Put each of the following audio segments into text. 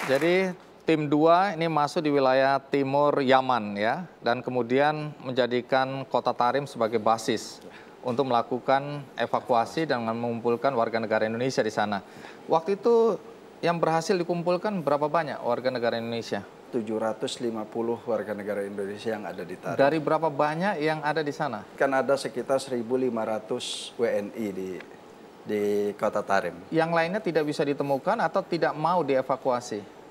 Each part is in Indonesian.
Jadi tim 2 ini masuk di wilayah timur Yaman ya, dan kemudian menjadikan kota Tarim sebagai basis untuk melakukan evakuasi dan mengumpulkan warga negara Indonesia di sana. Waktu itu yang berhasil dikumpulkan berapa banyak warga negara Indonesia? 750 warga negara Indonesia yang ada di Tarim. Dari berapa banyak yang ada di sana? Kan ada sekitar 1.500 WNI di kota Tarim. Yang lainnya tidak bisa ditemukan atau tidak mau dievakuasi?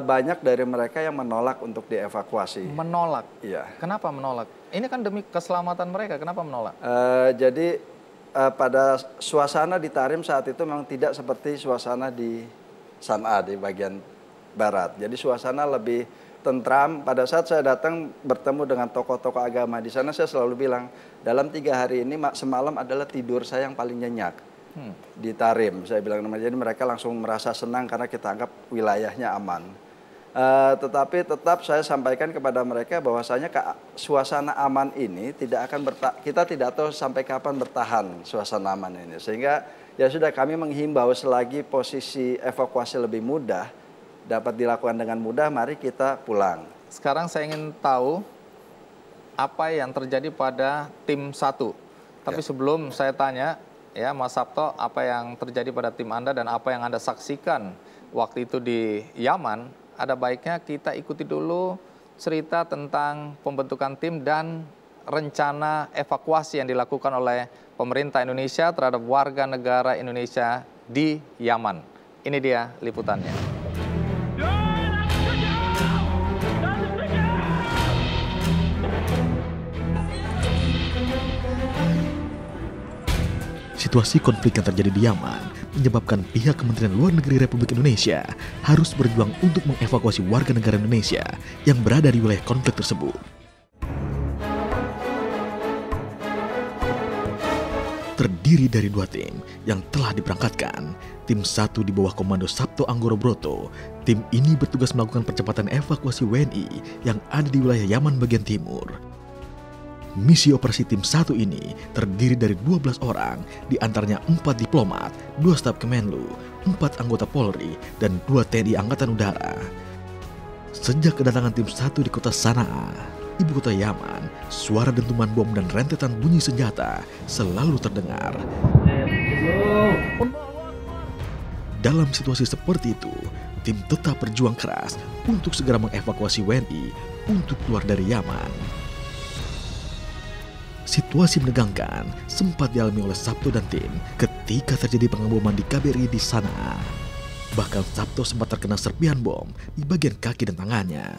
Banyak dari mereka yang menolak untuk dievakuasi. Menolak? Iya. Kenapa menolak? Ini kan demi keselamatan mereka, kenapa menolak? Jadi pada suasana di Tarim saat itu memang tidak seperti suasana di San'a di bagian barat. Jadi suasana lebih tentram. Pada saat saya datang bertemu dengan tokoh-tokoh agama di sana, saya selalu bilang, dalam 3 hari ini semalam adalah tidur saya yang paling nyenyak. Di Tarim, saya bilang namanya. Jadi mereka langsung merasa senang karena kita anggap wilayahnya aman. Tetapi tetap saya sampaikan kepada mereka bahwasanya suasana aman ini tidak akan kita tidak tahu sampai kapan bertahan suasana aman ini. Sehingga ya sudah, kami menghimbau selagi posisi evakuasi lebih mudah, dapat dilakukan dengan mudah, mari kita pulang. Sekarang saya ingin tahu apa yang terjadi pada tim 1. Tapi sebelum saya tanya, ya Mas Sabto, apa yang terjadi pada tim Anda dan apa yang Anda saksikan waktu itu di Yaman, ada baiknya kita ikuti dulu cerita tentang pembentukan tim dan rencana evakuasi yang dilakukan oleh pemerintah Indonesia terhadap warga negara Indonesia di Yaman. Ini dia liputannya. Situasi konflik yang terjadi di Yaman menyebabkan pihak Kementerian Luar Negeri Republik Indonesia harus berjuang untuk mengevakuasi warga negara Indonesia yang berada di wilayah konflik tersebut. Terdiri dari 2 tim yang telah diberangkatkan. Tim 1 di bawah komando Sabto Anggoro Broto. Tim ini bertugas melakukan percepatan evakuasi WNI yang ada di wilayah Yaman bagian timur. Misi operasi tim 1 ini terdiri dari 12 orang, diantaranya 4 diplomat, 2 staf Kemenlu, 4 anggota Polri, dan 2 TNI Angkatan Udara. Sejak kedatangan tim 1 di kota Sanaa, ibu kota Yaman, suara dentuman bom dan rentetan bunyi senjata selalu terdengar. Dalam situasi seperti itu, tim tetap berjuang keras untuk segera mengevakuasi WNI untuk keluar dari Yaman. Situasi menegangkan sempat dialami oleh Sabto dan tim ketika terjadi pengeboman di KBRI di Sanaa. Bahkan Sabto sempat terkena serpihan bom di bagian kaki dan tangannya.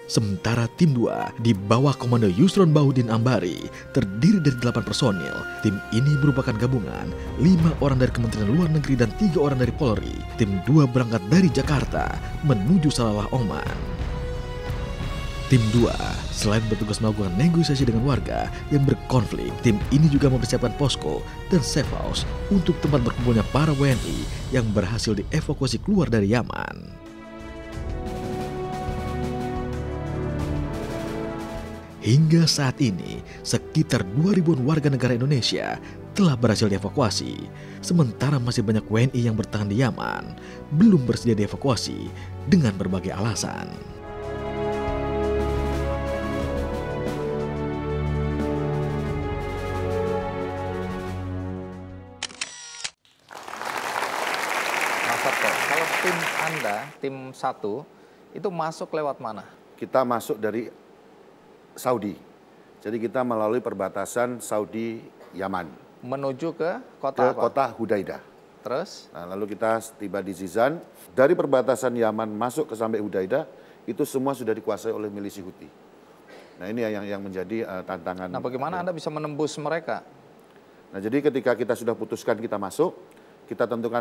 Sementara tim 2 di bawah komando Yusron Bahudin Ambari terdiri dari 8 personil. Tim ini merupakan gabungan 5 orang dari Kementerian Luar Negeri dan 3 orang dari Polri. Tim 2 berangkat dari Jakarta menuju Salalah, Oman. Tim 2, selain bertugas melakukan negosiasi dengan warga yang berkonflik, tim ini juga mempersiapkan posko dan safe house untuk tempat berkumpulnya para WNI yang berhasil dievakuasi keluar dari Yaman. Hingga saat ini, sekitar 2.000-an warga negara Indonesia telah berhasil dievakuasi, sementara masih banyak WNI yang bertahan di Yaman belum bersedia dievakuasi dengan berbagai alasan. Kalau tim Anda, tim 1, itu masuk lewat mana? Kita masuk dari Saudi. Jadi kita melalui perbatasan Saudi-Yaman. Menuju ke kota ke apa? kota Hudaidah. Terus? Nah, lalu kita tiba di Zizan. Dari perbatasan Yaman masuk ke sampai Hudaidah, itu semua sudah dikuasai oleh milisi Houthi. Nah ini yang menjadi tantangan. Nah bagaimana Anda bisa menembus mereka? Nah jadi ketika kita sudah putuskan kita masuk, kita tentukan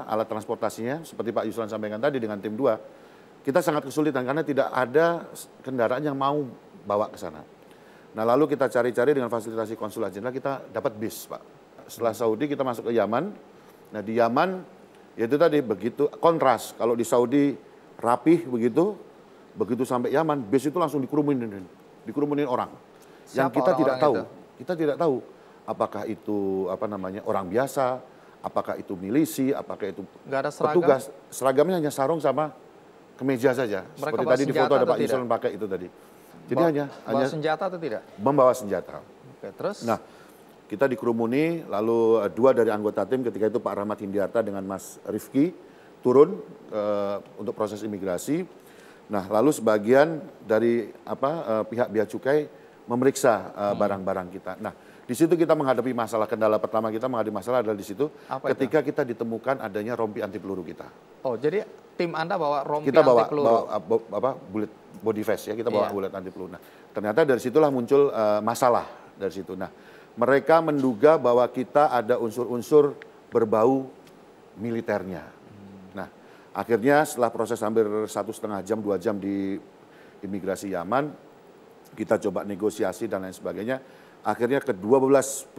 alat transportasinya seperti Pak Yusran sampaikan tadi dengan tim 2. Kita sangat kesulitan karena tidak ada kendaraan yang mau bawa ke sana. Nah lalu kita cari-cari dengan fasilitasi konsulat jenderal, kita dapat bis, Pak. Setelah Saudi kita masuk ke Yaman. Nah di Yaman ya itu tadi begitu kontras. Kalau di Saudi rapih begitu sampai Yaman bis itu langsung dikerumunin orang. Yang kita tidak tahu. Kita tidak tahu apakah itu orang biasa apakah itu milisi, apakah itu Nggak ada seragam? petugas. Seragamnya hanya sarung sama kemeja saja. Mereka Seperti bawa tadi di foto senjata ada atau Pak tidak? Yusron pakai itu tadi. Jadi Bawa hanya senjata atau tidak? membawa senjata. Oke, terus? Nah, kita dikerumuni, lalu 2 dari anggota tim ketika itu Pak Rahmat Hindiarta dengan Mas Rifki turun untuk proses imigrasi. Nah, lalu sebagian dari pihak bea cukai memeriksa barang-barang kita. Nah, di situ kita menghadapi masalah, kendala pertama kita menghadapi masalah adalah di situ ketika kita ditemukan adanya rompi anti peluru kita. Oh, jadi tim Anda bawa rompi Kita anti peluru? bawa bullet body vest ya, kita bawa bullet anti peluru. Nah, ternyata dari situlah muncul masalah dari situ. Nah, mereka menduga bahwa kita ada unsur-unsur berbau militernya. Nah, akhirnya setelah proses hampir 1,5 jam, 2 jam di imigrasi Yaman, kita coba negosiasi dan lain sebagainya. Akhirnya ke-12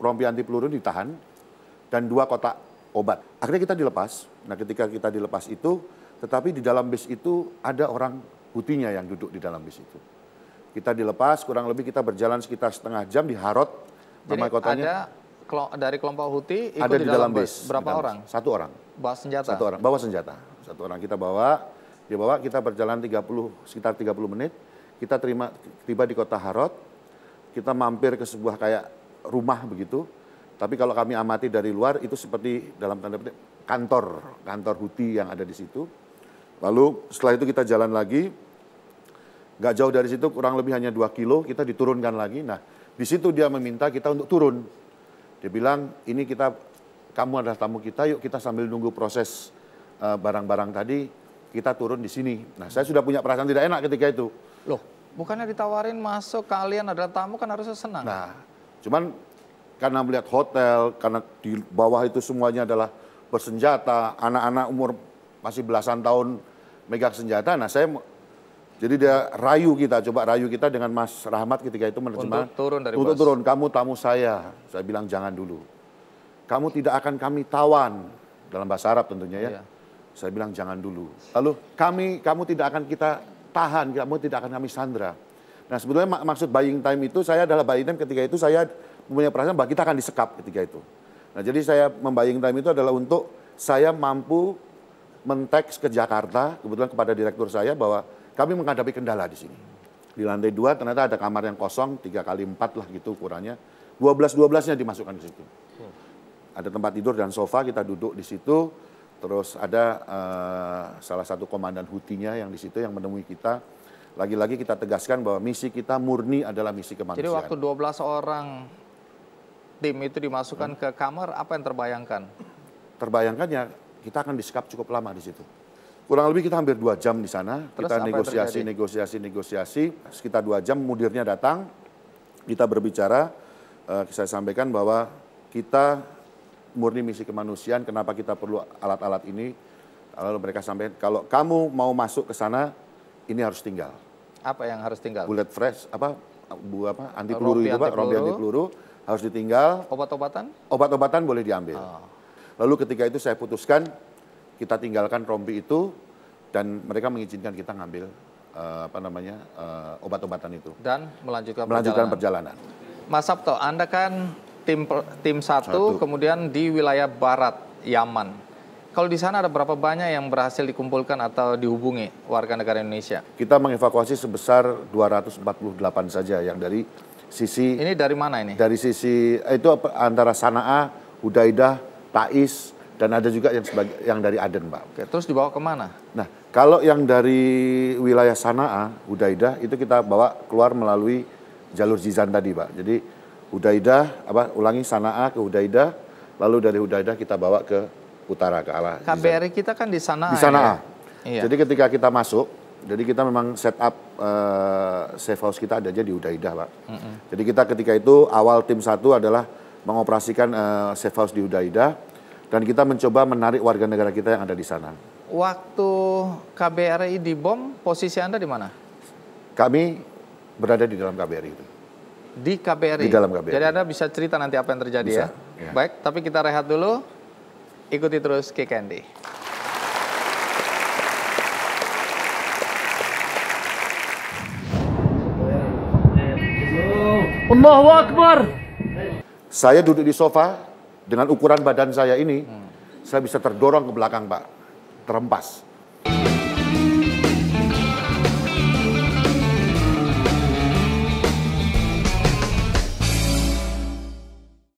rompi anti peluru ditahan dan 2 kotak obat. Akhirnya kita dilepas. Nah, ketika kita dilepas itu, tetapi di dalam bis itu ada orang Hutinya yang duduk di dalam bis itu. Kita dilepas, kurang lebih kita berjalan sekitar setengah jam di Harod. Jadi kotanya, ada dari kelompok Houthi ikut ada di dalam bis. Berapa orang? 1 orang. Bawa senjata? 1 orang, bawa senjata. 1 orang kita bawa, kita berjalan sekitar 30 menit. Kita tiba di kota Harod, kita mampir ke sebuah kayak rumah begitu. Tapi kalau kami amati dari luar itu seperti dalam tanda petik kantor Houthi yang ada di situ. Lalu setelah itu kita jalan lagi, nggak jauh dari situ kurang lebih hanya 2 kilo, kita diturunkan lagi. Nah, di situ dia meminta kita untuk turun. Dia bilang, kamu adalah tamu kita, yuk kita sambil nunggu proses barang-barang tadi, kita turun di sini. Nah, saya sudah punya perasaan tidak enak ketika itu. Loh, bukannya ditawarin masuk, kalian adalah tamu kan harusnya senang. Nah, cuman karena melihat hotel, karena di bawah itu semuanya adalah bersenjata, anak-anak umur masih belasan tahun megang senjata. Nah, jadi dia coba rayu kita dengan Mas Rahmat ketika itu menerjemahkan. Untuk turun, kamu tamu saya. Saya bilang jangan dulu. Kamu tidak akan kami tawan, dalam bahasa Arab tentunya ya. Iya. Saya bilang jangan dulu. Lalu kamu tidak akan kita tahan, kamu tidak akan kami sandra. Nah, sebetulnya maksud buying time itu, saya adalah buying time ketika itu saya punya perasaan bahwa kita akan disekap ketika itu. Nah, jadi saya membuying time itu adalah untuk saya mampu men-teks ke Jakarta, kebetulan kepada direktur saya bahwa kami menghadapi kendala di sini. Di lantai 2 ternyata ada kamar yang kosong, 3x4 lah gitu ukurannya. 12-12-nya dimasukkan ke situ. Ada tempat tidur dan sofa, kita duduk di situ. Terus ada salah satu komandan Houthi-nya yang di situ yang menemui kita. Lagi-lagi kita tegaskan bahwa misi kita murni adalah misi kemanusiaan. Jadi waktu 12 orang tim itu dimasukkan ke kamar, apa yang terbayangkan? Terbayangkannya kita akan disekap cukup lama di situ. Kurang lebih kita hampir 2 jam di sana. Terus kita negosiasi. Sekitar 2 jam mudirnya datang. Kita berbicara, saya sampaikan bahwa kita murni misi kemanusiaan, kenapa kita perlu alat-alat ini. Lalu mereka sampaikan, kalau kamu mau masuk ke sana, ini harus tinggal. Apa yang harus tinggal? Bullet fresh, anti peluru itu Pak, rompi anti peluru harus ditinggal. Obat-obatan? Obat-obatan boleh diambil. Lalu ketika itu saya putuskan, kita tinggalkan rompi itu, dan mereka mengizinkan kita ngambil obat-obatan itu. Dan melanjutkan perjalanan. Mas Sabto, Anda kan tim 1, kemudian di wilayah barat Yaman. Kalau di sana ada berapa banyak yang berhasil dikumpulkan atau dihubungi warga negara Indonesia? Kita mengevakuasi sebesar 248 saja yang dari sisi... Ini dari mana ini? Dari sisi, itu antara Sana'a, Hudaidah, Taiz, dan ada juga yang dari Aden, Pak. Oke, terus dibawa kemana? Nah, kalau yang dari wilayah Sana'a, Hudaidah, itu kita bawa keluar melalui jalur Jizan tadi, Pak. Jadi Hudaidah, Sana'a ke Hudaidah, lalu dari Hudaidah kita bawa ke utara, ke arah KBRI kita kan di Sana'a. Di Sana'a. Ya? Iya. Jadi ketika kita masuk, jadi kita memang set up safe house kita ada aja di Hudaidah, Pak. Jadi kita ketika itu awal tim 1 adalah mengoperasikan safe house di Hudaidah, dan kita mencoba menarik warga negara kita yang ada di sana. Waktu KBRI dibom, posisi Anda di mana? Kami berada di dalam KBRI itu. Di KBRI? Di dalam KBRI. Jadi Anda bisa cerita nanti apa yang terjadi bisa, ya? Baik, tapi kita rehat dulu. Ikuti terus Kick Andy. Allahu Akbar. Saya duduk di sofa, Dengan ukuran badan saya ini, saya bisa terdorong ke belakang, Pak. Terhempas.